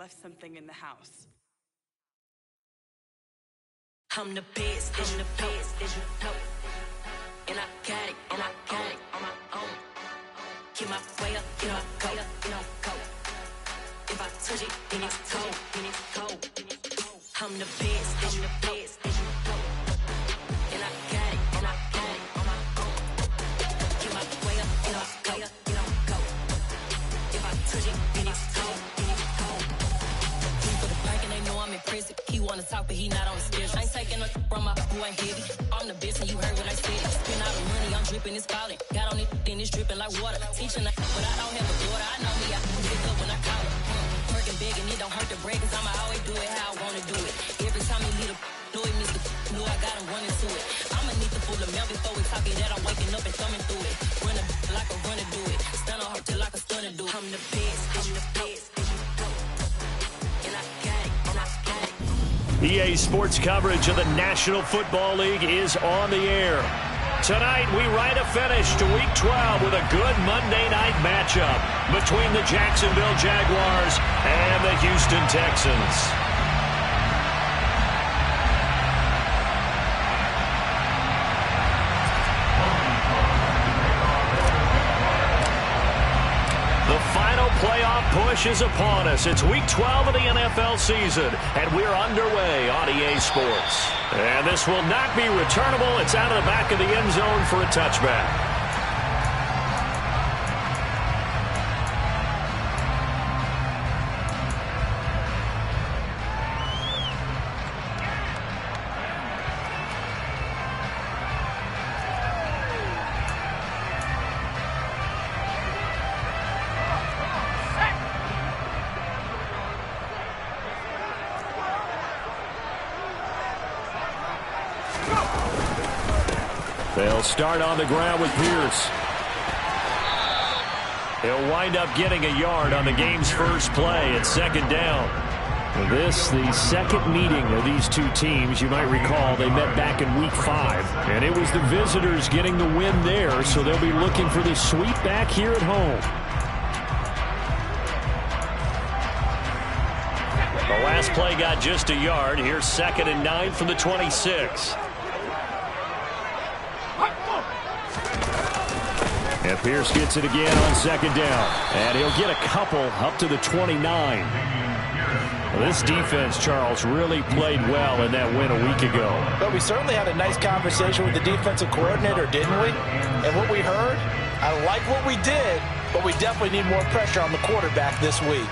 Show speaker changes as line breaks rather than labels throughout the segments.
left something in the house.
I'm the best, and you know. And I got it on my own. Get my way up, get my go, go. If I touch it, then it's cold. I'm the best, and you know. And I got it on my own. Get my way up, get my go. If I touch it, then it's cold. For the bank and they know I'm in prison. He wanna talk, but he not on the schedule. I ain't taking no from my boy heavy. I'm the best, and you heard what I said. Spend all the money, I'm dripping, it's falling. Got on it, then it's dripping like water. Teaching but I don't have a daughter. I know me, I can pick up when I call her. Working big, and it don't hurt to break, cause I'ma always do it how I wanna do it. Every time he lead a know he missed the know I got him running to it. I'ma need the full amount before we talk it that I'm waking up and thumbing through it. Run a like a runner do it. Stun on her till like a stunner do it. I'm the best, and I got it,
EA Sports coverage of the National Football League is on the air. Tonight, we write a finish to Week 12 with a good Monday night matchup between the Jacksonville Jaguars and the Houston Texans. The final playoff push is upon us. It's Week 12 of the NFL season, and we're underway on EA Sports. And this will not be returnable. It's out of the back of the end zone for a touchback. They'll start on the ground with Pierce. He'll wind up getting a yard on the game's first play at second down. This, the second meeting of these two teams. You might recall they met back in Week 5. And it was the visitors getting the win there, so they'll be looking for the sweep back here at home. The last play got just a yard. Here's 2nd and 9 from the 26. And Pierce gets it again on second down. And he'll get a couple up to the 29. This defense, Charles, really played well in that win a week ago.
But we certainly had a nice conversation with the defensive coordinator, didn't we? And what we heard, I like what we did, but we definitely need more pressure on the quarterback this week.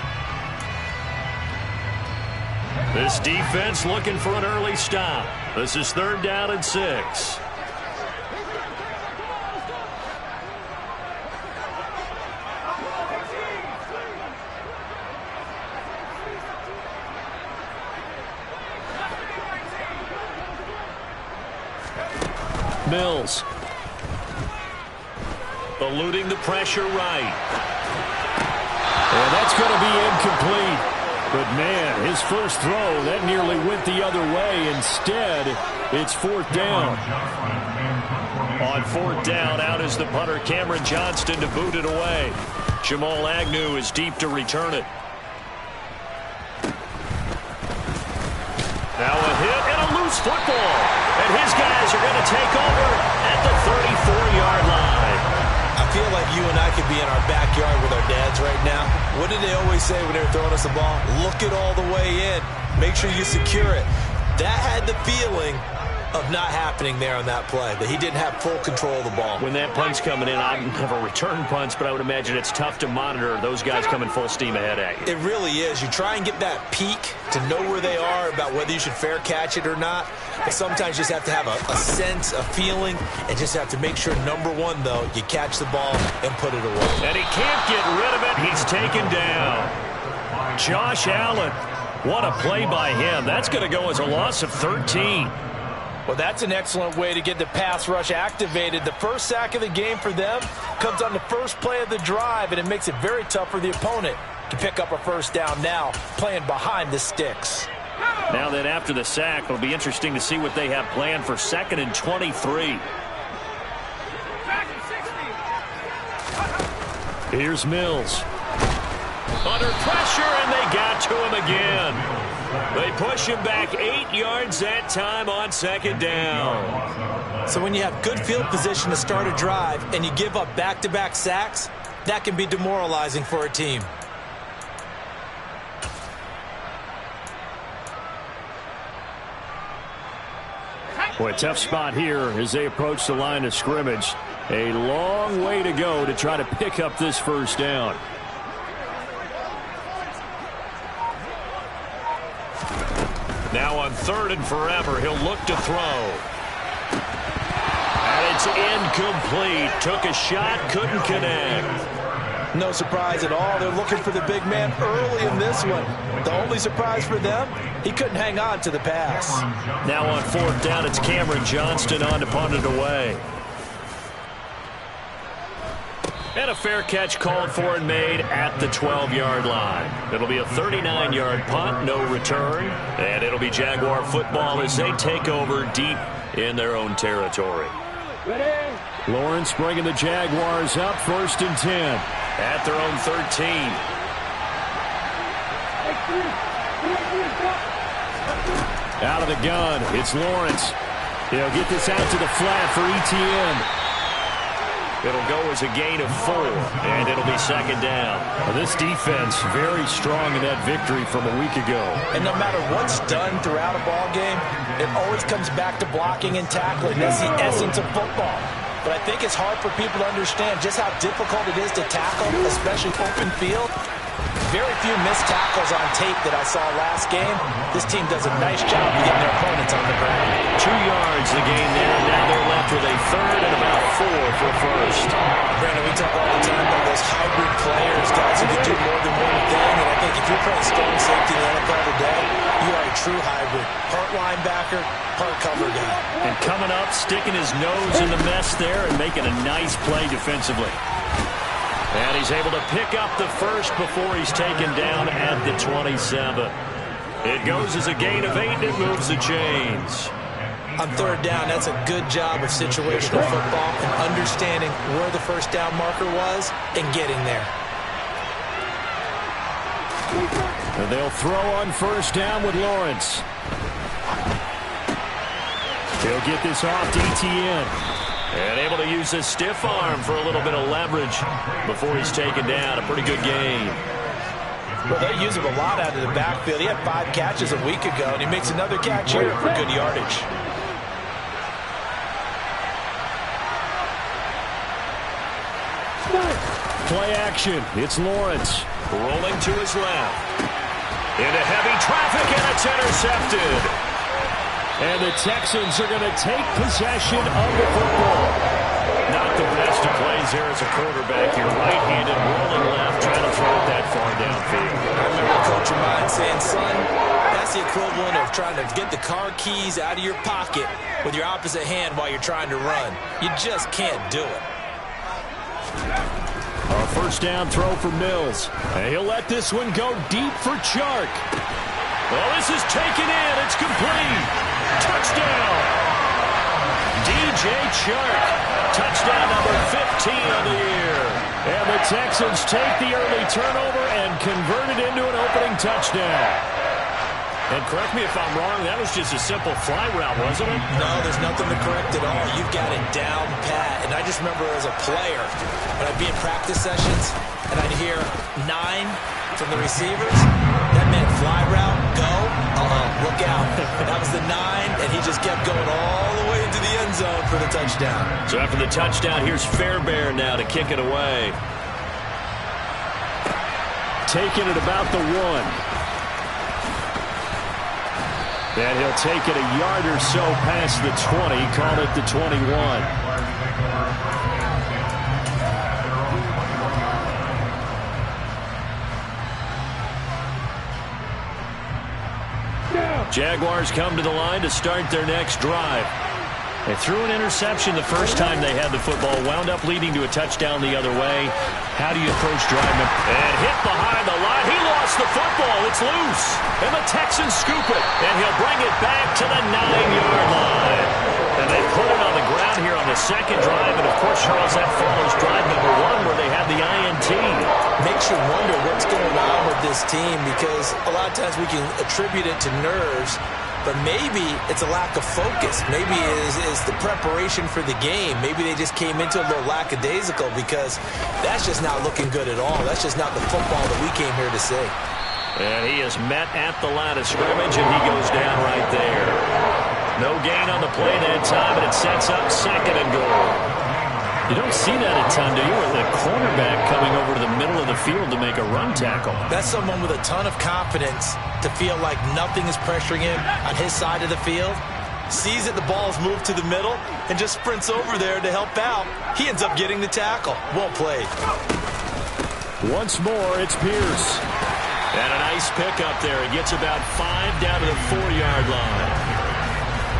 This defense looking for an early stop. This is 3rd down and 6. Mills. Eluding the pressure right. And that's going to be incomplete. But, man, his first throw, that nearly went the other way. Instead, it's 4th down. On 4th down, out is the punter, Cameron Johnston, to boot it away. Jamal Agnew is deep to return it. Now a hit and a loose football. And his guys are going to take over at the 34-yard line.
I feel like you and I could be in our backyard with our dads right now. What did they always say when they were throwing us the ball? Look it all the way in. Make sure you secure it. That had the feeling of not happening there on that play, that he didn't have full control of the ball.
When that punt's coming in, I've never returned punts, but I would imagine it's tough to monitor those guys coming full steam ahead at you.
It really is. You try and get that peek to know where they are, about whether you should fair catch it or not. But sometimes you just have to have a sense, a feeling, and just have to make sure, number one, though, you catch the ball and put it away.
And he can't get rid of it. He's taken down. Josh Allen. What a play by him. That's going to go as a loss of 13.
Well, that's an excellent way to get the pass rush activated. The first sack of the game for them comes on the first play of the drive, and it makes it very tough for the opponent to pick up a first down now, playing behind the sticks.
Now that after the sack, it'll be interesting to see what they have planned for 2nd and 23. Here's Mills. Under pressure, and they got to him again. They push him back 8 yards that time on second down.
So when you have good field position to start a drive and you give up back-to-back sacks, that can be demoralizing for a team.
Boy, tough spot here as they approach the line of scrimmage. A long way to go to try to pick up this first down. Now on 3rd and forever, he'll look to throw. And it's incomplete. Took a shot, couldn't connect.
No surprise at all. They're looking for the big man early in this one. The only surprise for them, he couldn't hang on to the pass.
Now on 4th down, it's Cameron Johnston on to punt it away. And a fair catch called for and made at the 12-yard line. It'll be a 39-yard punt, no return. And it'll be Jaguar football as they take over deep in their own territory.
Ready?
Lawrence bringing the Jaguars up, 1st and 10. At their own 13. Out of the gun, it's Lawrence. He'll get this out to the flat for Etienne. It'll go as a gain of 4, and it'll be second down. Well, this defense very strong in that victory from a week ago.
And no matter what's done throughout a ball game, it always comes back to blocking and tackling. That's the essence of football. But I think it's hard for people to understand just how difficult it is to tackle, especially open field. Very few missed tackles on tape that I saw last game. This team does a nice job of getting their opponents on the ground.
2 yards the gain there. Now they're left with a 3rd and about 4 for first.
Brandon, we talk all the time about those hybrid players, guys who can do more than one thing. And I think if you're playing strong safety in the NFL today, you are a true hybrid. Part linebacker, part cover guy.
And coming up, sticking his nose in the mess there and making a nice play defensively. And he's able to pick up the first before he's taken down at the 27. It goes as a gain of 8, and it moves the chains.
On 3rd down, that's a good job of situational football and understanding where the first down marker was and getting there.
And they'll throw on 1st down with Lawrence. He'll get this off to Etienne. And able to use his stiff arm for a little bit of leverage before he's taken down. A pretty good game.
Well, they use him a lot out of the backfield. He had 5 catches a week ago, and he makes another catch here for good yardage.
Play action. It's Lawrence. Rolling to his left. Into heavy traffic, and it's intercepted. And the Texans are going to take possession of the football. Not the best of plays there as a quarterback. You're right-handed, rolling left, trying to throw it that far downfield.
I remember Coach of mine saying, son, that's the equivalent of trying to get the car keys out of your pocket with your opposite hand while you're trying to run. You just can't do it.
A 1st down throw for Mills. And he'll let this one go deep for Chark. Well, this is taken in. It's complete. Touchdown. DJ Chark. Touchdown number 15 of the year. And the Texans take the early turnover and convert it into an opening touchdown. And correct me if I'm wrong, that was just a simple fly route, wasn't it?
No, there's nothing to correct at all. You've got it down pat. And I just remember as a player, when I'd be in practice sessions, and I'd hear 9 from the receivers, that meant fly route, go, look out. That was the 9, and he just kept going all the way into the end zone for the touchdown.
So after the touchdown, here's Fairbairn now to kick it away. Taking it about the 1. And he'll take it a yard or so past the 20, call it the 21. Jaguars come to the line to start their next drive. They threw an interception the first time they had the football, wound up leading to a touchdown the other way. How do you approach driving? And hit behind the line. He lost the football. It's loose. And the Texans scoop it. And he'll bring it back to the 9-yard line. And they put it on the ground here on the second drive, and of course, Charles, that follows drive number 1 where they had the INT.
Makes you wonder what's going on with this team, because a lot of times we can attribute it to nerves, but maybe it's a lack of focus. Maybe it is the preparation for the game. Maybe they just came into a little lackadaisical, because that's just not looking good at all. That's just not the football that we came here to see.
And he is met at the line of scrimmage, and he goes down right there. No gain on the play that time, and it sets up 2nd and goal. You don't see that a ton, do you? With a cornerback coming over to the middle of the field to make a run tackle.
That's someone with a ton of confidence to feel like nothing is pressuring him on his side of the field. Sees that the ball is moved to the middle and just sprints over there to help out. He ends up getting the tackle. Well played.
Once more, it's Pierce. And a nice pickup there. He gets about 5 down to the 4-yard line.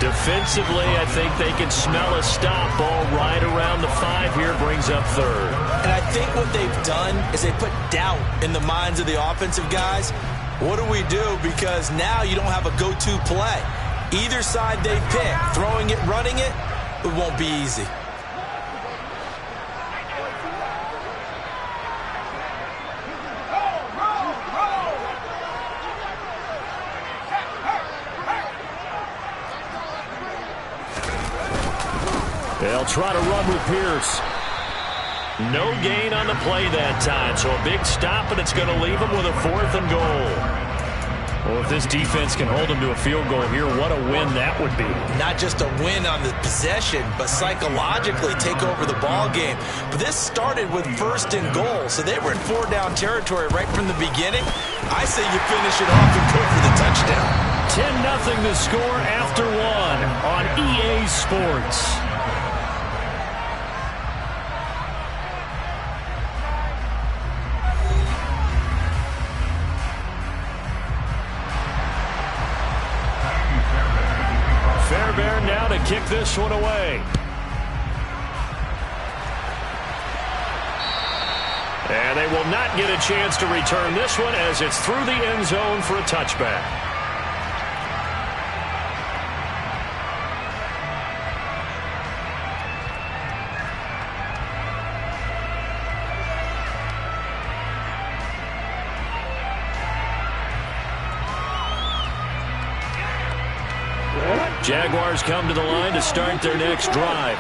Defensively, I think they can smell a stop. Ball right around the 5 here, brings up 3rd.
And I think what they've done is they put doubt in the minds of the offensive guys. What do we do? Because now you don't have a go-to play. Either side they pick, throwing it, running it, it won't be easy.
They'll try to run with Pierce. No gain on the play that time, so a big stop, and it's going to leave them with a 4th and goal. Well, if this defense can hold them to a field goal here, what a win that would be.
Not just a win on the possession, but psychologically take over the ball game. But this started with 1st and goal, so they were in 4-down territory right from the beginning. I say you finish it off and go for the touchdown.
10-0 the score after 1 on EA Sports. Fairbairn now to kick this one away. And they will not get a chance to return this one as it's through the end zone for a touchback. Jaguars come to the line to start their next drive.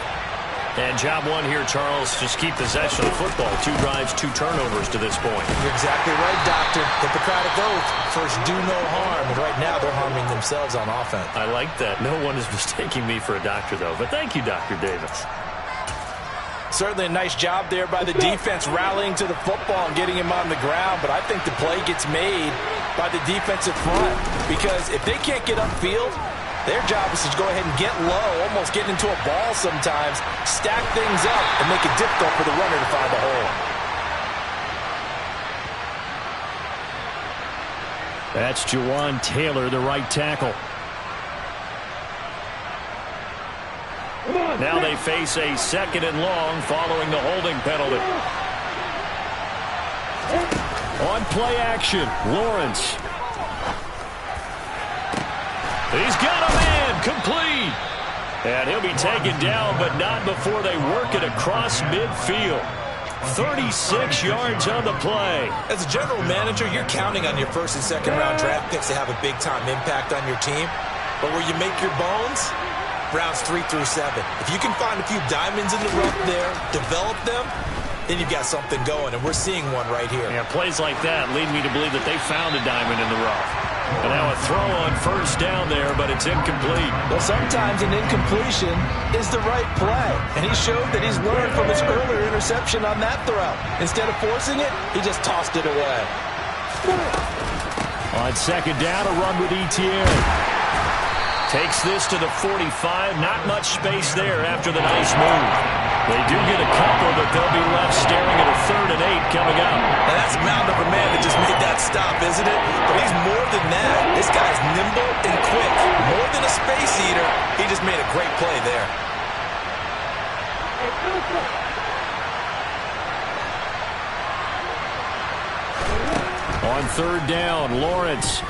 And job 1 here, Charles, just keep possession of the football. 2 drives, 2 turnovers to this point.
You're exactly right, Doctor. Hippocratic oath. First, do no harm. And right now, they're harming themselves on offense.
I like that. No one is mistaking me for a doctor, though. But thank you, Dr. Davis.
Certainly a nice job there by the defense rallying to the football and getting him on the ground. But I think the play gets made by the defensive front. Because if they can't get upfield, their job is to go ahead and get low, almost get into a ball sometimes, stack things up, and make it difficult for the runner to find the hole.
That's Jawan Taylor, the right tackle. Now they face a 2nd and long following the holding penalty. On play action, Lawrence. He's got a man, complete. And he'll be taken down, but not before they work it across midfield. 36 yards on the play.
As a general manager, you're counting on your 1st and 2nd round draft picks to have a big-time impact on your team. But where you make your bones, rounds 3 through 7. If you can find a few diamonds in the rough there, develop them, then you've got something going, and we're seeing one right here.
Yeah, plays like that lead me to believe that they found a diamond in the rough. And now a throw on 1st down there, but it's incomplete.
Well, sometimes an incompletion is the right play. And he showed that he's learned from his earlier interception on that throw. Instead of forcing it, he just tossed it away.
On 2nd down, a run with Etienne. Takes this to the 45. Not much space there after the nice move. They do get a couple, but they'll be left staring at a 3rd and 8 coming up.
Now that's a mound of a man that just made that stop, isn't it? But he's more than that. This guy's nimble and quick. More than a space eater, he just made a great play there.
On 3rd down, Lawrence.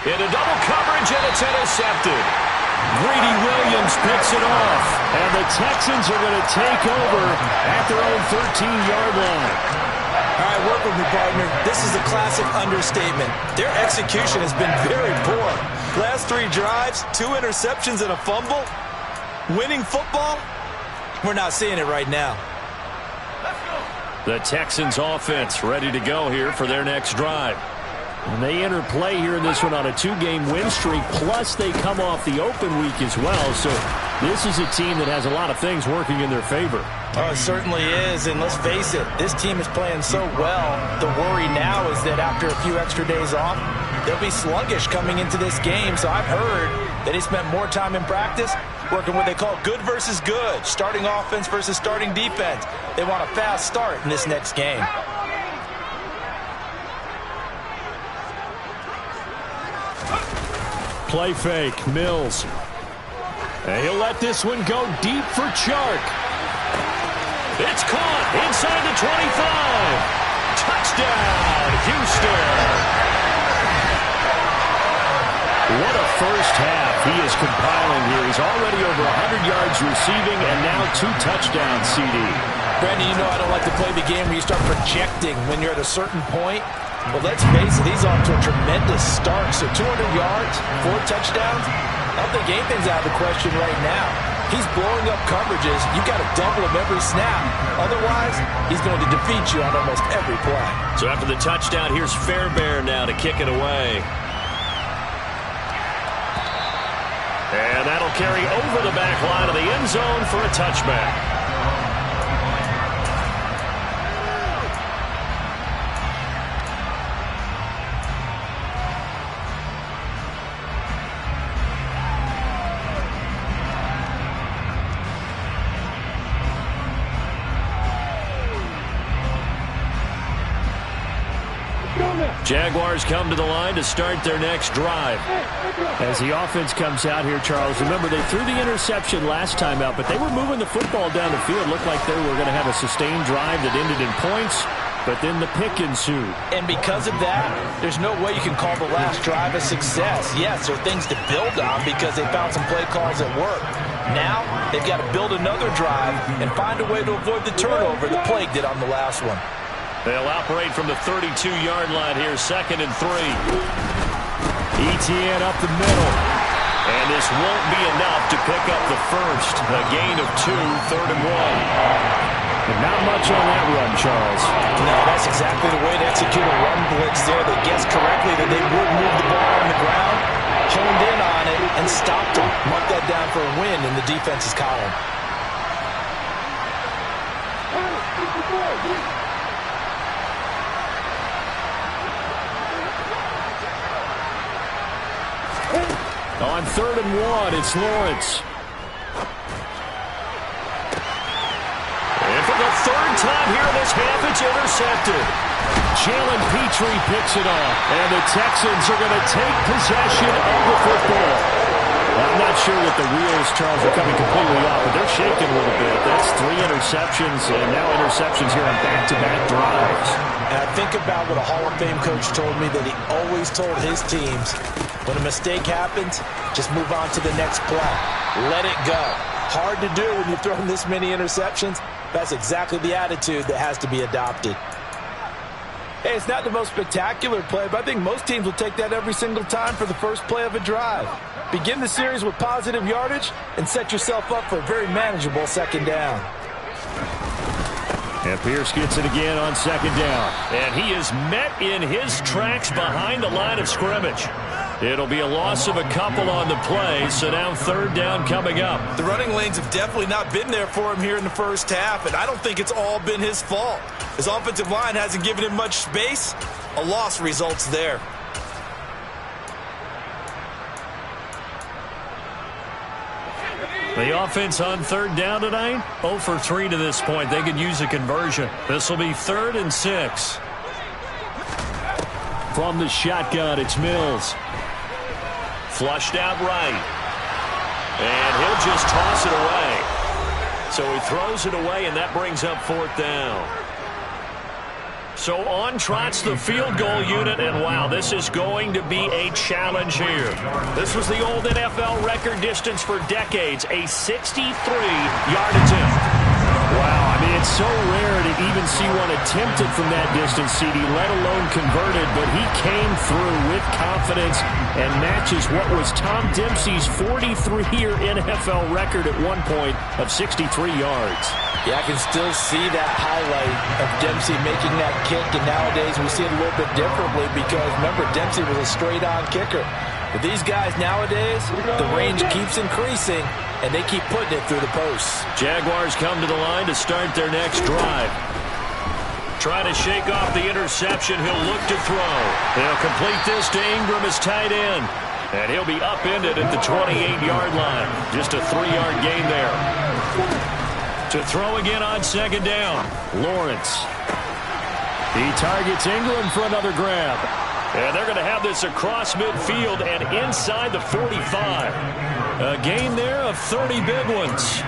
Into double coverage, and it's intercepted. Greedy Williams picks it off. And the Texans are going to take over at their own 13-yard line.
All right, work with me, partner. This is a classic understatement. Their execution has been very poor. Last 3 drives, 2 interceptions and a fumble. Winning football? We're not seeing it right now.
The Texans offense ready to go here for their next drive. And they enter play here in this one on a 2-game win streak, plus they come off the open week as well. So this is a team that has a lot of things working in their favor.
Oh, it certainly is, and let's face it, this team is playing so well. The worry now is that after a few extra days off, they'll be sluggish coming into this game. So I've heard that he spent more time in practice working what they call good versus good, starting offense versus starting defense. They want a fast start in this next game.
Play fake, Mills. And he'll let this one go deep for Chark. It's caught inside the 25. Touchdown, Houston. What a first half he is compiling here. He's already over 100 yards receiving and now 2 touchdowns, CD.
Brandon, you know I don't like to play the game where you start projecting when you're at a certain point. But let's face it, he's off to a tremendous start. So 200 yards, 4 touchdowns. I don't think anything's out of the question right now. He's blowing up coverages. You've got to double him every snap. Otherwise, he's going to defeat you on almost every play.
So after the touchdown, here's Fairbairn now to kick it away. And that'll carry over the back line of the end zone for a touchback. Jaguars come to the line to start their next drive. As the offense comes out here, Charles, remember they threw the interception last time out, but they were moving the football down the field. Looked like they were going to have a sustained drive that ended in points, but then the pick ensued.
And because of that, there's no way you can call the last drive a success. Yes, there are things to build on because they found some play calls that work. Now, they've got to build another drive and find a way to avoid the turnover the Plague did on the last one.
They'll operate from the 32-yard line here, 2nd and 3. Etienne up the middle. And this won't be enough to pick up the first. A gain of 2, 3rd and 1. And not much on that run, Charles.
No, that's exactly the way to execute a run blitz there. They guessed correctly that they would move the ball on the ground, honed in on it, and stopped them. Mark that down for a win in the defense's column.
On 3rd and 1, it's Lawrence. And for the 3rd time here in this half, it's intercepted. Jalen Petrie picks it off, and the Texans are going to take possession of the football. I'm not sure that the wheels, Charles, are coming completely off, but they're shaking a little bit. That's 3 interceptions, and now interceptions here on back-to-back drives.
And I think about what a Hall of Fame coach told me that he always told his teams, when a mistake happens, just move on to the next play. Let it go. Hard to do when you've thrown this many interceptions. That's exactly the attitude that has to be adopted. Hey, it's not the most spectacular play, but I think most teams will take that every single time for the first play of a drive. Begin the series with positive yardage and set yourself up for a very manageable 2nd down.
And Pierce gets it again on 2nd down. And he is met in his tracks behind the line of scrimmage. It'll be a loss of a couple on the play, so now 3rd down coming up.
The running lanes have definitely not been there for him here in the first half, and I don't think it's all been his fault. His offensive line hasn't given him much space. A loss results there.
The offense on 3rd down tonight, 0 for 3 to this point. They could use a conversion. This will be 3rd and 6. From the shotgun, it's Mills. Flushed out right. And he'll just toss it away. So he throws it away, and that brings up 4th down. So on trots the field goal unit, and wow, this is going to be a challenge here. This was the old NFL record distance for decades, a 63-yard attempt. Wow, I mean, it's so rare to even see one attempted from that distance, CD, let alone converted, but he came through with confidence and matches what was Tom Dempsey's 43-year NFL record at one point of 63 yards.
Yeah, I can still see that highlight of Dempsey making that kick, and nowadays we see it a little bit differently because, remember, Dempsey was a straight-on kicker. But these guys nowadays, the range keeps increasing, and they keep putting it through the posts.
Jaguars come to the line to start their next drive. Trying to shake off the interception. He'll look to throw. He'll complete this to Ingram as tight end. And he'll be upended at the 28-yard line. Just a 3-yard gain there. To throw again on second down. Lawrence. He targets Ingram for another grab. And they're going to have this across midfield and inside the 45. A gain there of 30 big ones.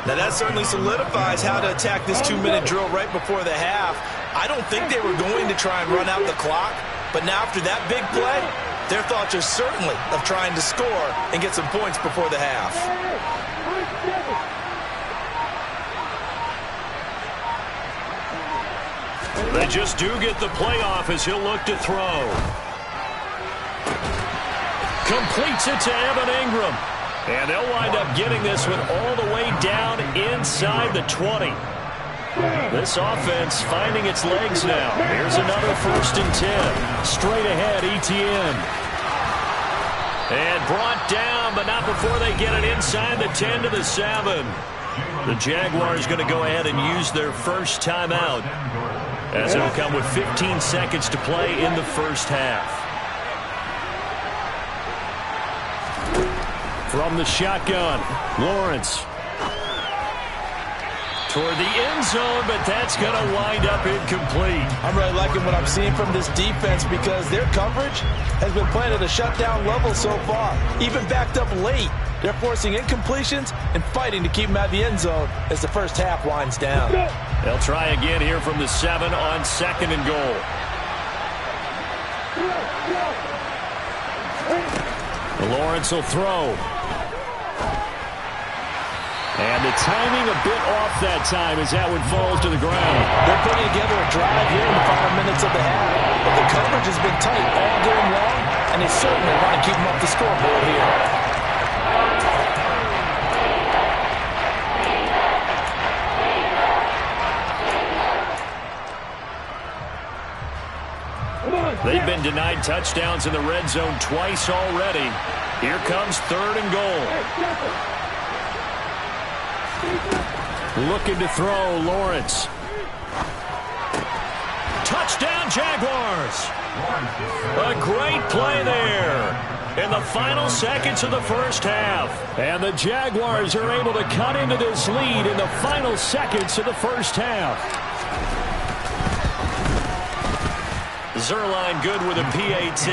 Now that certainly solidifies how to attack this 2-minute drill right before the half. I don't think they were going to try and run out the clock, but now after that big play, their thoughts are certainly of trying to score and get some points before the half.
They just do get the playoff as he'll look to throw. Completes it to Evan Ingram. And they'll wind up getting this one all the way down inside the 20. This offense finding its legs now. Here's another 1st and 10. Straight ahead, Etienne. And brought down, but not before they get it inside the 10 to the 7. The Jaguars going to go ahead and use their first timeout, as it'll come with 15 seconds to play in the first half. From the shotgun, Lawrence. Toward the end zone, but that's going to wind up incomplete.
I'm really liking what I'm seeing from this defense because their coverage has been playing at a shutdown level so far. Even backed up late, they're forcing incompletions and fighting to keep them out of the end zone as the first half winds down.
They'll try again here from the 7 on 2nd and goal. Lawrence will throw. And the timing a bit off that time as that one falls to the ground.
They're putting together a drive here in the final minutes of the half. But the coverage has been tight all game long, and they certainly want to keep them off the scoreboard here.
They've been denied touchdowns in the red zone twice already. Here comes 3rd and goal. Looking to throw, Lawrence. Touchdown, Jaguars. A great play there in the final seconds of the first half. And the Jaguars are able to cut into this lead in the final seconds of the first half. Zerline good with a PAT,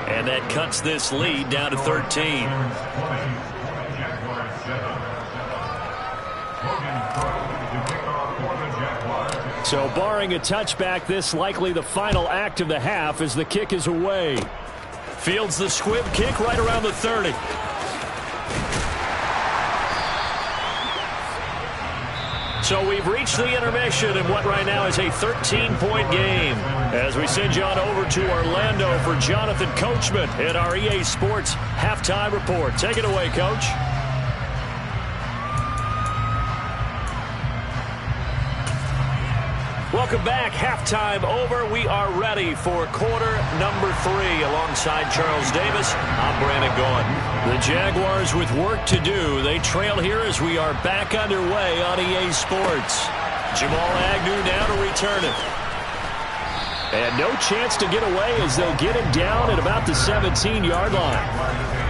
and that cuts this lead down to 13. So barring a touchback, this likely the final act of the half as the kick is away. Fields the squib kick right around the 30. So we've reached the intermission in what right now is a 13-point game. As we send you on over to Orlando for Jonathan Coachman at our EA Sports Halftime Report. Take it away, Coach. Welcome back. Halftime over. We are ready for quarter number 3. Alongside Charles Davis, I'm Brandon Gaughan. The Jaguars with work to do. They trail here as we are back underway on EA Sports. Jamal Agnew now to return it. And no chance to get away as they'll get him down at about the 17-yard line.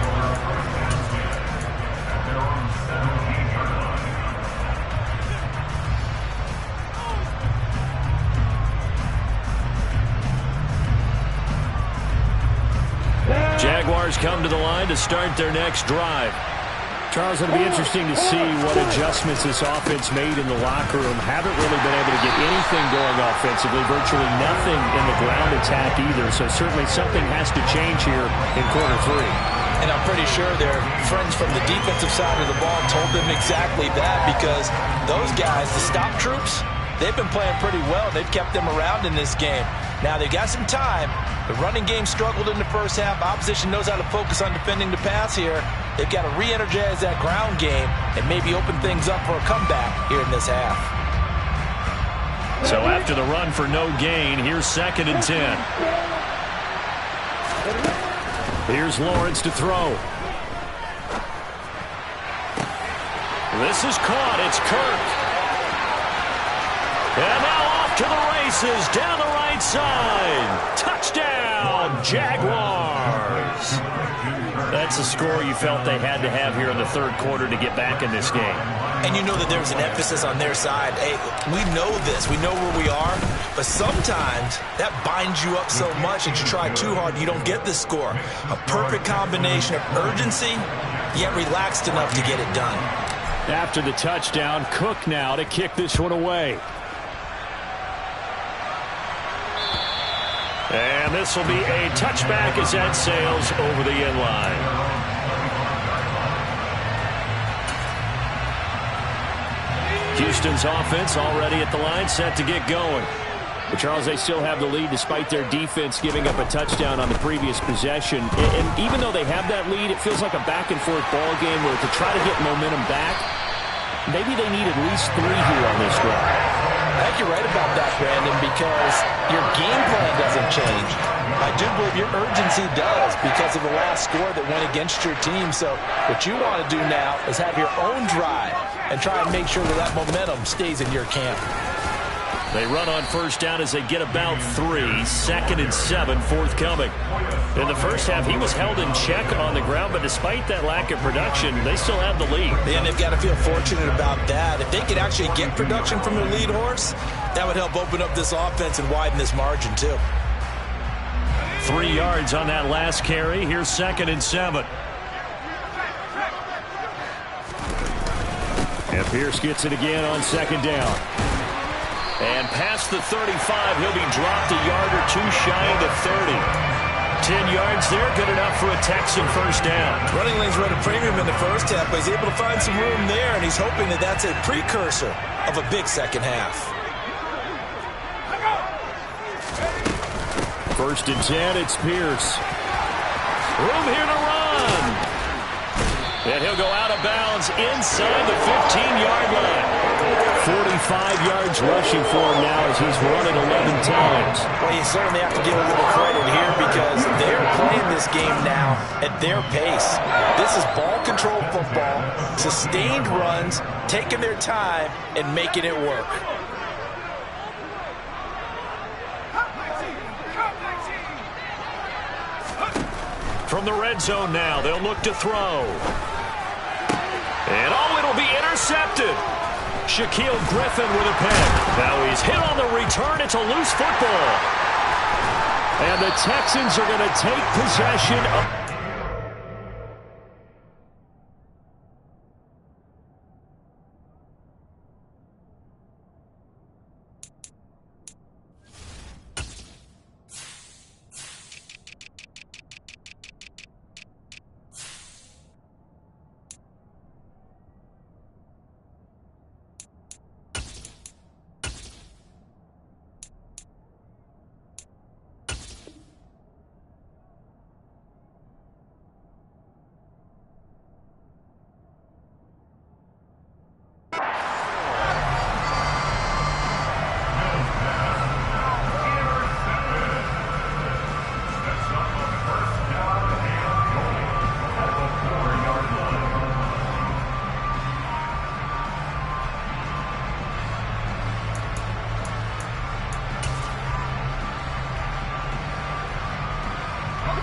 Jaguars come to the line to start their next drive. Charles, it'll be interesting to see what adjustments this offense made in the locker room. Haven't really been able to get anything going offensively, virtually nothing in the ground attack either. So certainly something has to change here in quarter three.
And I'm pretty sure their friends from the defensive side of the ball told them exactly that, because those guys, the stop troops, they've been playing pretty well. They've kept them around in this game. Now, they've got some time. The running game struggled in the first half. Opposition knows how to focus on defending the pass here. They've got to re-energize that ground game and maybe open things up for a comeback here in this half.
So after the run for no gain, here's 2nd and 10. Here's Lawrence to throw. This is caught. It's Kirk. And now off to the races down the right side. Touchdown, Jaguars. That's a score you felt they had to have here in the third quarter to get back in this game.
And you know that there was an emphasis on their side. Hey, we know this. We know where we are. But sometimes that binds you up so much that you try too hard, you don't get the score. A perfect combination of urgency, yet relaxed enough to get it done.
After the touchdown, Cook now to kick this one away. And this will be a touchback as that sails over the end line. Houston's offense already at the line, set to get going. But Charles, they still have the lead despite their defense giving up a touchdown on the previous possession. And even though they have that lead, it feels like a back-and-forth ball game where to try to get momentum back, maybe they need at least 3 here on this drive.
I think you're right about that, Brandon, because your game plan doesn't change. I do believe your urgency does because of the last score that went against your team. So what you want to do now is have your own drive and try and make sure that momentum stays in your camp.
They run on first down as they get about 3. 2nd and 7 forthcoming. In the first half, he was held in check on the ground, but despite that lack of production, they still have the lead.
And they've got to feel fortunate about that. If they could actually get production from their lead horse, that would help open up this offense and widen this margin too.
3 yards on that last carry. Here's 2nd and 7. And Pierce gets it again on 2nd down. And past the 35, he'll be dropped a yard or 2 shy of the 30. 10 yards there, good enough for a Texan first down.
Running lanes run a premium in the first half, but he's able to find some room there, and he's hoping that that's a precursor of a big second half.
1st and 10, it's Pierce. Room here to run. And he'll go out of bounds inside the 15-yard line. 45 yards rushing for him now as he's run it 11 times.
Well, you certainly have to give a little credit here because they're playing this game now at their pace. This is ball control football, sustained runs, taking their time and making it work.
From the red zone now, they'll look to throw. And it'll be intercepted. Shaquill Griffin with a pick. Now he's hit on the return. It's a loose football. And the Texans are going to take possession of...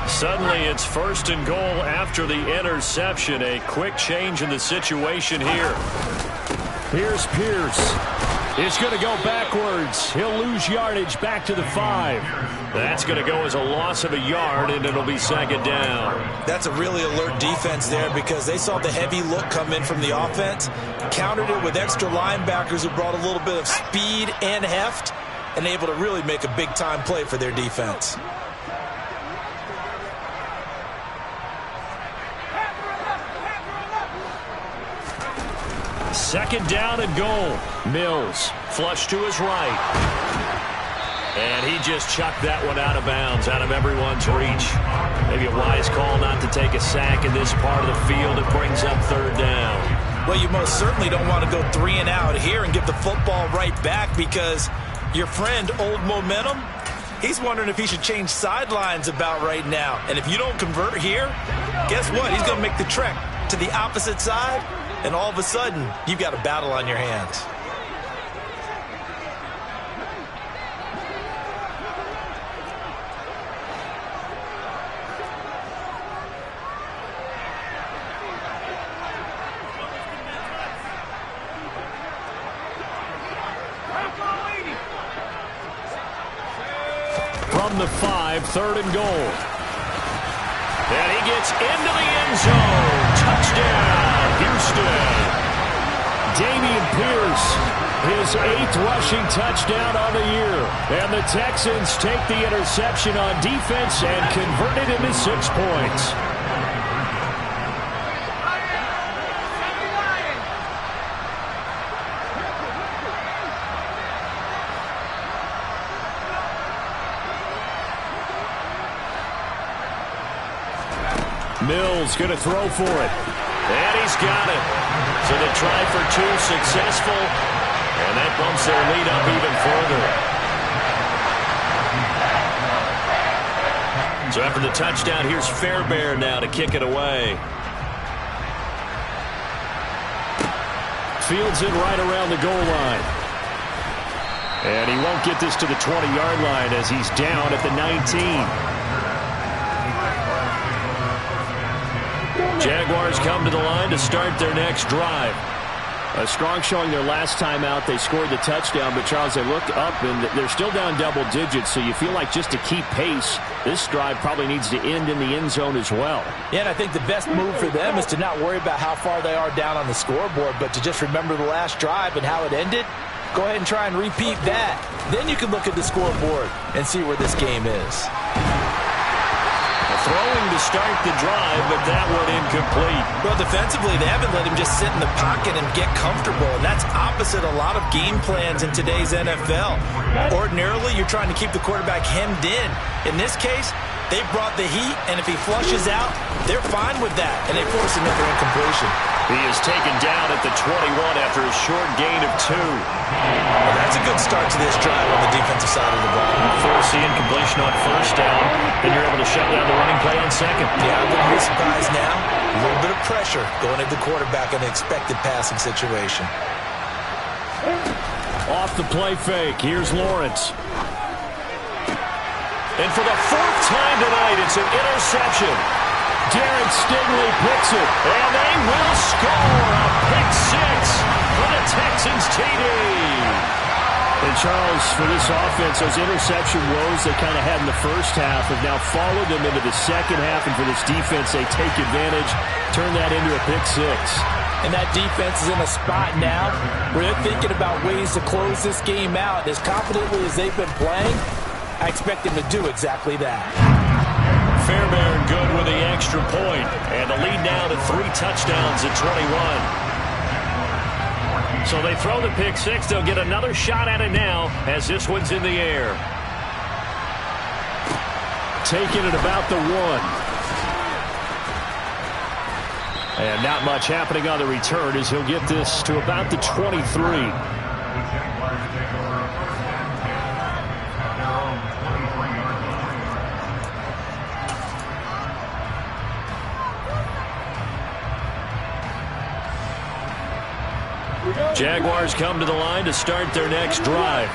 Suddenly it's 1st and goal after the interception. A quick change in the situation here. Here's Pierce. It's going to go backwards. He'll lose yardage back to the 5. That's going to go as a loss of a yard, and it'll be second down.
That's a really alert defense there because they saw the heavy look come in from the offense, countered it with extra linebackers who brought a little bit of speed and heft, and able to really make a big-time play for their defense.
Second down and goal. Mills flush to his right. And he just chucked that one out of bounds, out of everyone's reach. Maybe a wise call not to take a sack in this part of the field. It brings up third down.
Well, you most certainly don't want to go 3 and out here and give the football right back because your friend, Old Momentum, he's wondering if he should change sidelines about right now. And if you don't convert here, guess what? He's going to make the trek to the opposite side. And all of a sudden, you've got a battle on your hands.
From the 5, third and goal. And he gets into the end zone. Touchdown, Houston. Dameon Pierce, his 8th rushing touchdown on the year. And the Texans take the interception on defense and convert it into 6 points. Mills going to throw for it. And he's got it. So the try for 2 successful. And that bumps their lead up even further. So after the touchdown, here's Fairbairn now to kick it away. Fields it right around the goal line. And he won't get this to the 20-yard line as he's down at the 19. Jaguars come to the line to start their next drive. A strong showing their last time out. They scored the touchdown, but Charles, they look up and they're still down double digits, so you feel like just to keep pace, this drive probably needs to end in the end zone as well.
Yeah, and I think the best move for them is to not worry about how far they are down on the scoreboard, but to just remember the last drive and how it ended. Go ahead and try and repeat that. Then you can look at the scoreboard and see where this game is.
Throwing to start the drive, but that one incomplete.
Well, defensively, they haven't let him just sit in the pocket and get comfortable, and that's opposite a lot of game plans in today's NFL. Ordinarily, you're trying to keep the quarterback hemmed in. In this case, they brought the heat, and if he flushes out, they're fine with that, and they force another incompletion.
He is taken down at the 21 after a short gain of 2.
Well, that's a good start to this drive on the defensive side of the ball.
Force the incompletion on first down, and you're able to shut down the running play on second.
Yeah, I wouldn't be surprised now. A little bit of pressure going at the quarterback in an expected passing situation.
Off the play fake, here's Lawrence. And for the 4th time tonight, it's an interception. Derek Stingley picks it, and they will score a pick 6 for the Texans TD. And Charles, for this offense, those interception woes they kind of had in the first half have now followed them into the second half, and for this defense, they take advantage, turn that into a pick 6.
And that defense is in a spot now where they're thinking about ways to close this game out. As confidently as they've been playing, I expect them to do exactly that.
Fairbairn good with the extra point, and the lead now to 3 touchdowns at 21. So they throw the pick 6. They'll get another shot at it now as this one's in the air. Taking it about the 1. And not much happening on the return as he'll get this to about the 23. Jaguars come to the line to start their next drive.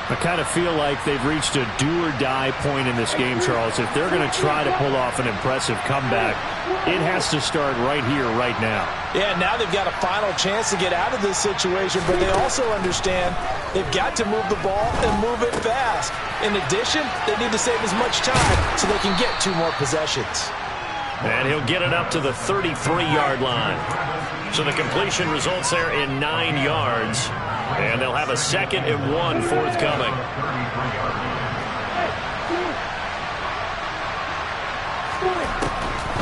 I kind of feel like they've reached a do-or-die point in this game, Charles. If they're going to try to pull off an impressive comeback, it has to start right here, right now.
Yeah, now they've got a final chance to get out of this situation, but they also understand they've got to move the ball and move it fast. In addition, they need to save as much time so they can get 2 more possessions.
And he'll get it up to the 33-yard line. So the completion results there in 9 yards. And they'll have a 2nd and 1 forthcoming.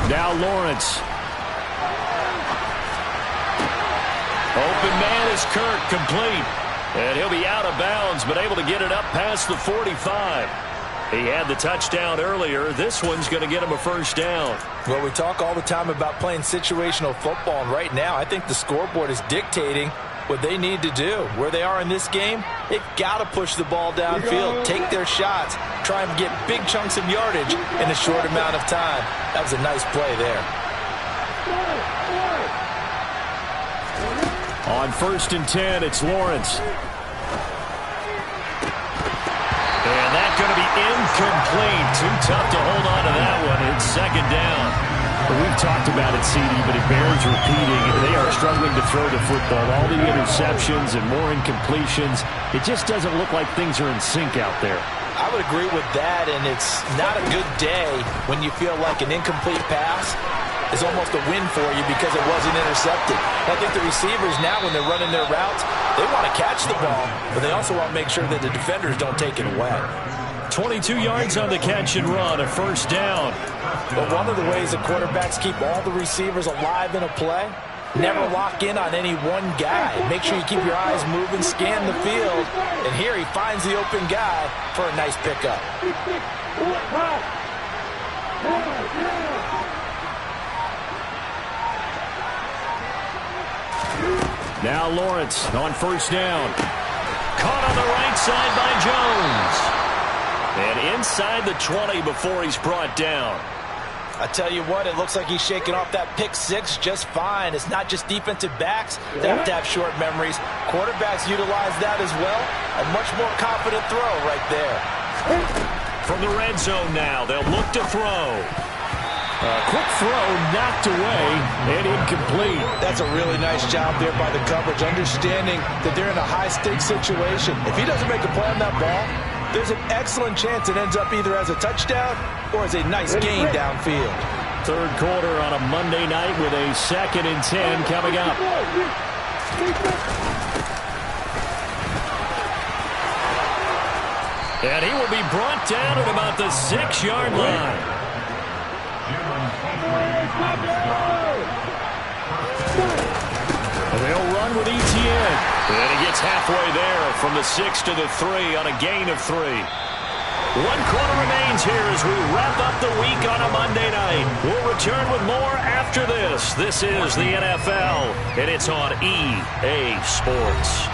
Now Lawrence. Open man is Kirk, complete. And he'll be out of bounds, but able to get it up past the 45. He had the touchdown earlier. This one's going to get him a first down.
Well, we talk all the time about playing situational football, and right now I think the scoreboard is dictating what they need to do. Where they are in this game, they've got to push the ball downfield, take their shots, try and get big chunks of yardage in a short amount of time. That was a nice play there.
On 1st and 10, it's Lawrence. And that's going to be incomplete. Too tough to hold on to that one. It's 2nd down. We've talked about it, CD, but it bears repeating. They are struggling to throw the football. All the interceptions and more incompletions. It just doesn't look like things are in sync out there.
I would agree with that, and it's not a good day when you feel like an incomplete pass is almost a win for you because it wasn't intercepted. I think the receivers now, when they're running their routes, they want to catch the ball, but they also want to make sure that the defenders don't take it away.
22 yards on the catch and run, a first down.
But one of the ways that quarterbacks keep all the receivers alive in a play, never lock in on any one guy. Make sure you keep your eyes moving, scan the field, and here he finds the open guy for a nice pickup.
Now Lawrence on 1st down. Caught on the right side by Jones. And inside the 20 before he's brought down.
I tell you what, it looks like he's shaking off that pick 6 just fine. It's not just defensive backs that have to have short memories. Quarterbacks utilize that as well. A much more confident throw right there.
From the red zone now, they'll look to throw. Quick throw knocked away and incomplete.
That's a really nice job there by the coverage, understanding that they're in a high-stakes situation. If he doesn't make a play on that ball, there's an excellent chance it ends up either as a touchdown or as a nice gain downfield.
3rd quarter on a Monday night with a 2nd and 10 coming up. And he will be brought down at about the 6-yard line. They'll run with Etienne. And he gets halfway there from the 6 to the 3 on a gain of 3. 1 quarter remains here as we wrap up the week on a Monday night. We'll return with more after this. This is the NFL, and it's on EA Sports.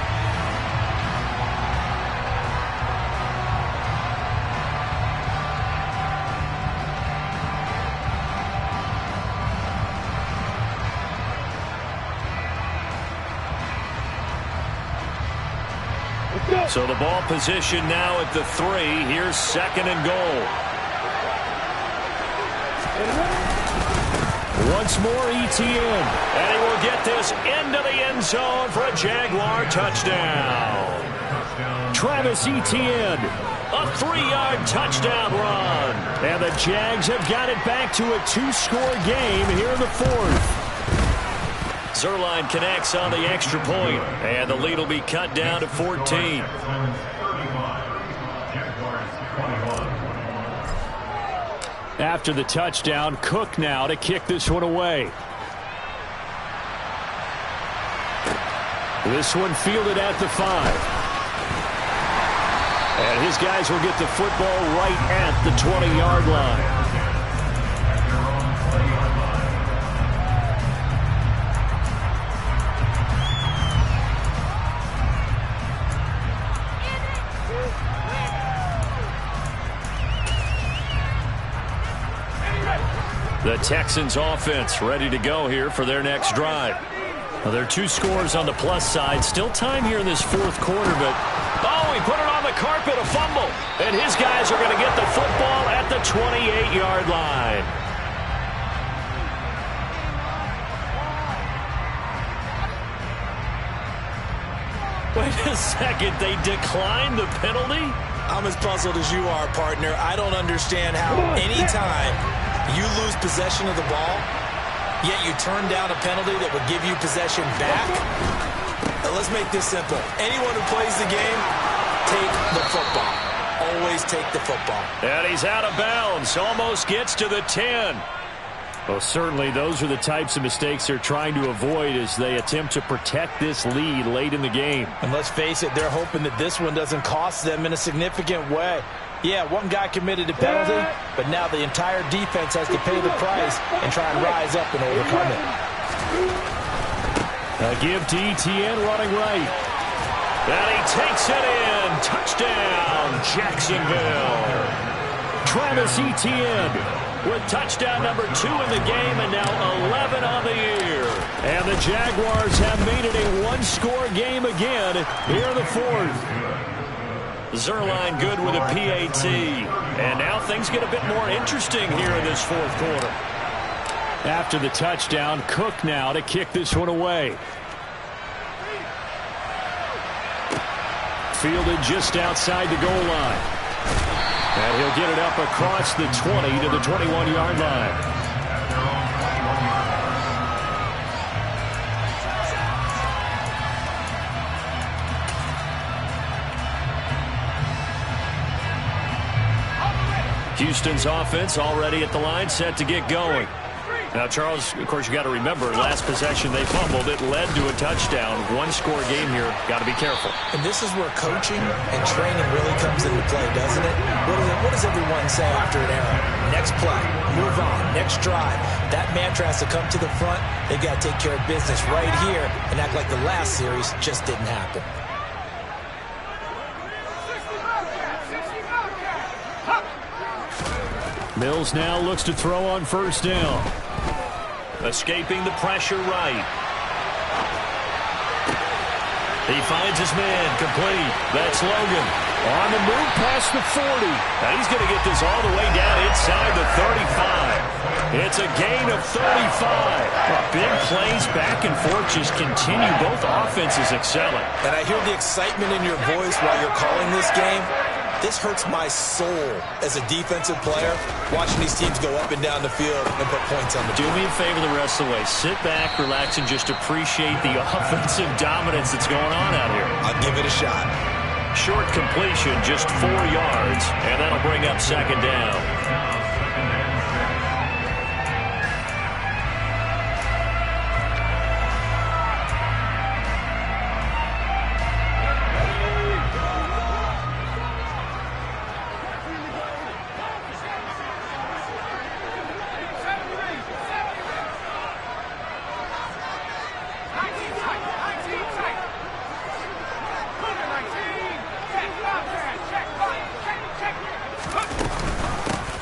So the ball position now at the 3. Here's 2nd and goal. Once more Etienne. And he will get this into the end zone for a Jaguar touchdown. Travis Etienne. A 3-yard touchdown run. And the Jags have got it back to a 2-score game here in the 4th. Zuerlein connects on the extra point, and the lead will be cut down to 14. After the touchdown, Cook now to kick this one away. This one fielded at the 5. And his guys will get the football right at the 20-yard line. The Texans offense ready to go here for their next drive. Well, there are 2 scores on the plus side. Still time here in this 4th quarter, but oh, he put it on the carpet, a fumble. And his guys are going to get the football at the 28-yard line. Wait a second, they declined the penalty?
I'm as puzzled as you are, partner. I don't understand how anytime you lose possession of the ball, yet you turn down a penalty that would give you possession back. Let's make this simple. Anyone who plays the game, take the football. Always take the football.
And he's out of bounds. Almost gets to the 10. Well, certainly those are the types of mistakes they're trying to avoid as they attempt to protect this lead late in the game.
And let's face it, they're hoping that this one doesn't cost them in a significant way. Yeah, one guy committed a penalty, but now the entire defense has to pay the price and try and rise up and overcome it.
A give to Etienne running right. And he takes it in. Touchdown, Jacksonville. Travis Etienne with touchdown number 2 in the game and now 11 on the year. And the Jaguars have made it a one-score game again here in the fourth. Zuerlein good with a PAT. And now things get a bit more interesting here in this fourth quarter. After the touchdown, Cook now to kick this one away. Fielded just outside the goal line. And he'll get it up across the 20 to the 21-yard line. Houston's offense already at the line, set to get going. Now, Charles, of course, you got to remember, last possession they fumbled. It led to a touchdown. One-score game here. Got to be careful.
And this is where coaching and training really comes into play, doesn't it? What does everyone say after an error? Next play, move on, next drive. That mantra has to come to the front. They got to take care of business right here and act like the last series just didn't happen.
Mills now looks to throw on first down. Escaping the pressure right. He finds his man, complete. That's Logan. On the move past the 40. Now he's going to get this all the way down inside the 35. It's a gain of 35. Big plays back and forth just continue. Both offenses excelling.
And I hear the excitement in your voice while you're calling this game. This hurts my soul as a defensive player, watching these teams go up and down the field and put points on the board.
Do me a favor the rest of the way. Sit back, relax, and just appreciate the offensive dominance that's going on out here.
I'll give it a shot.
Short completion, just 4 yards, and that'll bring up second down.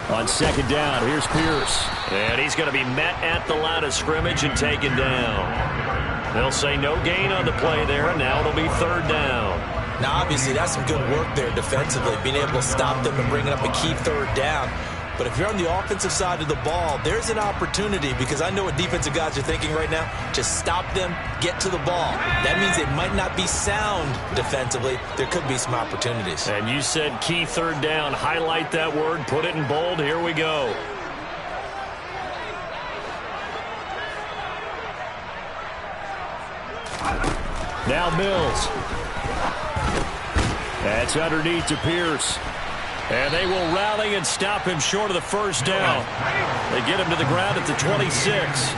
On second down, here's Pierce. And he's going to be met at the line of scrimmage and taken down. They'll say no gain on the play there, and now it'll be third down.
Now, obviously, that's some good work there defensively, being able to stop them and bringing up a key third down. But if you're on the offensive side of the ball, there's an opportunity, because I know what defensive guys are thinking right now. Just stop them, get to the ball. That means it might not be sound defensively. There could be some opportunities.
And you said key third down. Highlight that word, put it in bold. Here we go. Now Mills. That's underneath to Pierce. And they will rally and stop him short of the first down. They get him to the ground at the 26.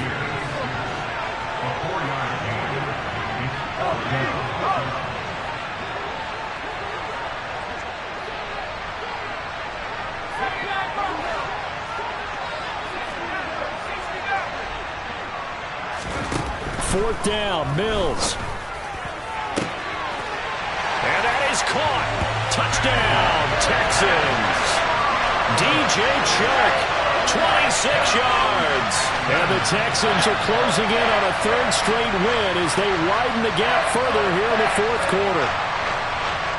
Fourth down, Mills. And that is caught. Touchdown, Texans. DJ Chark, 26 yards. And the Texans are closing in on a third straight win as they widen the gap further here in the fourth quarter.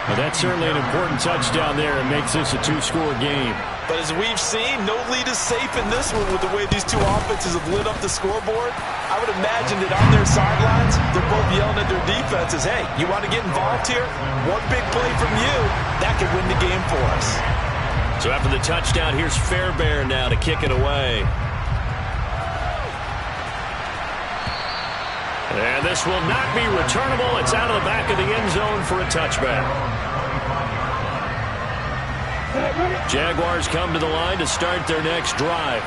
Well, that's certainly an important touchdown there. It makes this a two-score game.
But as we've seen, no lead is safe in this one with the way these two offenses have lit up the scoreboard. I would imagine that on their sidelines, they're both yelling at their defenses, hey, you want to get involved here? One big play from you, that could win the game for us.
So after the touchdown, here's Fairbairn now to kick it away. And this will not be returnable. It's out of the back of the end zone for a touchback. Jaguars come to the line to start their next drive.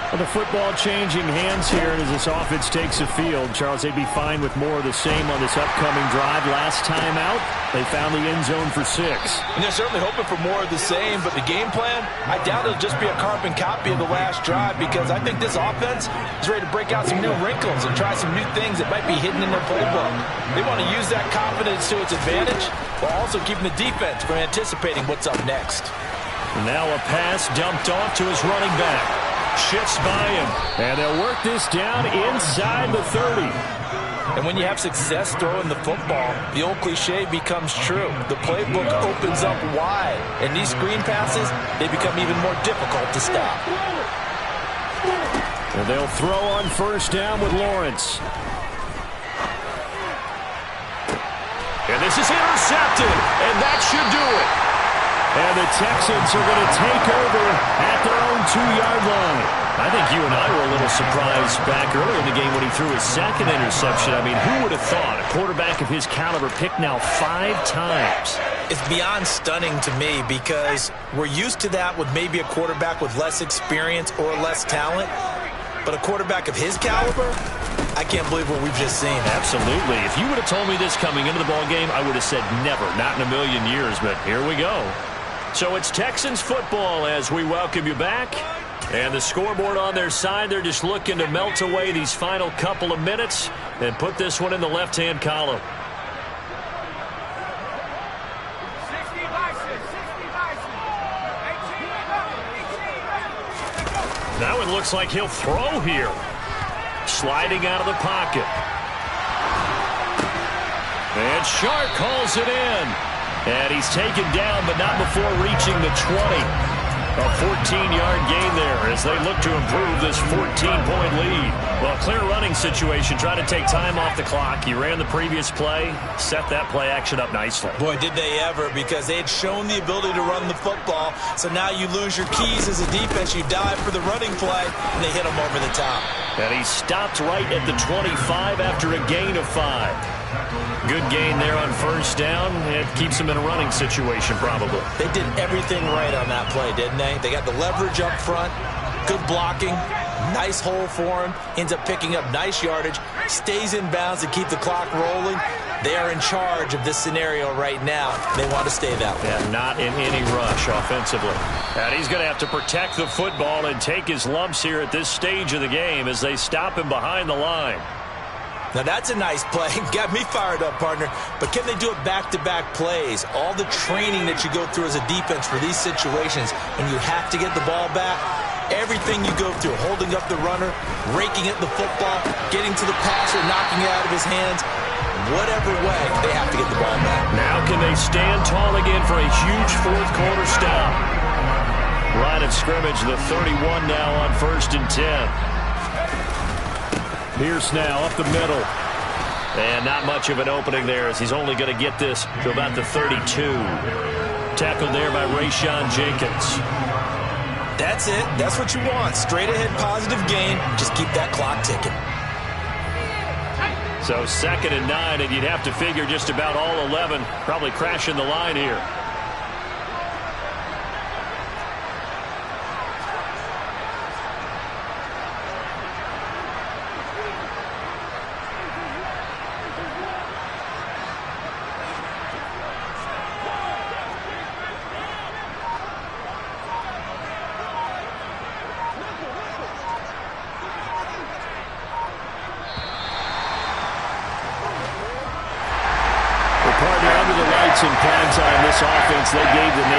Well, the football changing hands here as this offense takes the field. Charles, they'd be fine with more of the same on this upcoming drive. Last time out, they found the end zone for 6.
And they're certainly hoping for more of the same, but the game plan, I doubt it'll just be a carbon copy of the last drive because I think this offense is ready to break out some new wrinkles and try some new things that might be hidden in their playbook. They want to use that confidence to its advantage while also keeping the defense from anticipating what's up next.
And now a pass dumped off to his running back. Shifts by him, and they'll work this down inside the 30.
And when you have success throwing the football, the old cliche becomes true. The playbook opens up wide, and these screen passes, they become even more difficult to stop.
And they'll throw on first down with Lawrence. And this is intercepted, and that should do it. And the Texans are going to take over at their own 2-yard line. I think you and I were a little surprised back earlier in the game when he threw his second interception. I mean, who would have thought a quarterback of his caliber picked now 5 times?
It's beyond stunning to me because we're used to that with maybe a quarterback with less experience or less talent. But a quarterback of his caliber, I can't believe what we've just seen.
Absolutely. If you would have told me this coming into the ballgame, I would have said never, not in a million years. But here we go. So it's Texans football as we welcome you back. And the scoreboard on their side, they're just looking to melt away these final couple of minutes and put this one in the left-hand column. Now it looks like he'll throw here. Sliding out of the pocket. And Shark calls it in. And he's taken down, but not before reaching the 20. A 14-yard gain there as they look to improve this 14-point lead. Well, clear running situation, trying to take time off the clock. He ran the previous play, set that play action up nicely.
Boy, did they ever, because they had shown the ability to run the football. So now you lose your keys as a defense. You dive for the running play, and they hit him over the top.
And he stopped right at the 25 after a gain of 5. Good gain there on first down. It keeps him in a running situation, probably.
They did everything right on that play, didn't they? They got the leverage up front, good blocking, nice hole for him, ends up picking up nice yardage, stays in bounds to keep the clock rolling. They are in charge of this scenario right now. They want to stay that way.
Yeah, not in any rush offensively. And he's going to have to protect the football and take his lumps here at this stage of the game as they stop him behind the line.
Now, that's a nice play. Got me fired up, partner. But can they do it back-to-back plays? All the training that you go through as a defense for these situations, when you have to get the ball back, everything you go through, holding up the runner, raking at the football, getting to the passer, knocking it out of his hands, whatever way, they have to get the ball back.
Now can they stand tall again for a huge fourth-quarter stop? Line of scrimmage, the 31 now on 1st and 10. Pierce now up the middle. And not much of an opening there as he's only going to get this to about the 32. Tackled there by Rayshawn Jenkins.
That's it. That's what you want. Straight ahead positive gain. Just keep that clock ticking.
So 2nd and 9, and you'd have to figure just about all 11 probably crashing the line here. In prime time, this offense, they gave the